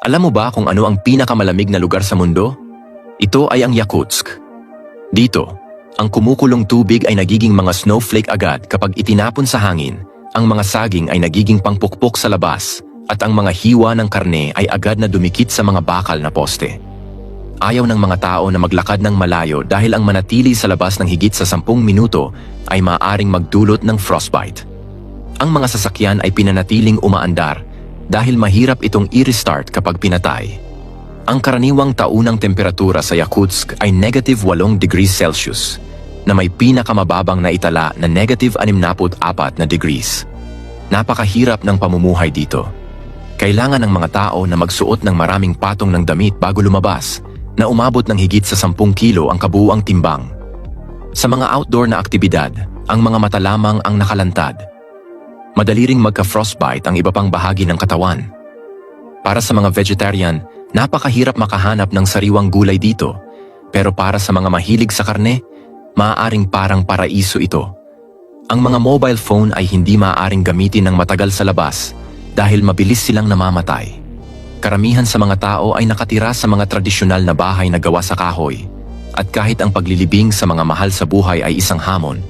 Alam mo ba kung ano ang pinakamalamig na lugar sa mundo? Ito ay ang Yakutsk. Dito, ang kumukulong tubig ay nagiging mga snowflake agad kapag itinapon sa hangin, ang mga saging ay nagiging pangpukpok sa labas, at ang mga hiwa ng karne ay agad na dumikit sa mga bakal na poste. Ayaw ng mga tao na maglakad ng malayo dahil ang manatili sa labas ng higit sa 10 minuto ay maaaring magdulot ng frostbite. Ang mga sasakyan ay pinanatiling umaandar dahil mahirap itong i-restart kapag pinatay. Ang karaniwang taunang temperatura sa Yakutsk ay -8 degrees Celsius na may pinakamababang na itala na -64 na degrees. Napakahirap ng pamumuhay dito. Kailangan ng mga tao na magsuot ng maraming patong ng damit bago lumabas na umabot ng higit sa 10 kilo ang kabuuang timbang. Sa mga outdoor na aktibidad, ang mga mata lamang ang nakalantad. Madali ring magka-frostbite ang iba pang bahagi ng katawan. Para sa mga vegetarian, napakahirap makahanap ng sariwang gulay dito, pero para sa mga mahilig sa karne, maaaring parang paraiso ito. Ang mga mobile phone ay hindi maaaring gamitin ng matagal sa labas dahil mabilis silang namamatay. Karamihan sa mga tao ay nakatira sa mga tradisyonal na bahay na gawa sa kahoy, at kahit ang paglilibing sa mga mahal sa buhay ay isang hamon,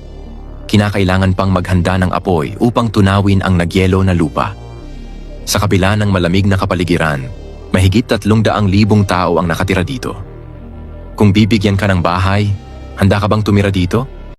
kinakailangan pang maghanda ng apoy upang tunawin ang nagyelo na lupa. Sa kabila ng malamig na kapaligiran, mahigit 300,000 tao ang nakatira dito. Kung bibigyan ka ng bahay, handa ka bang tumira dito?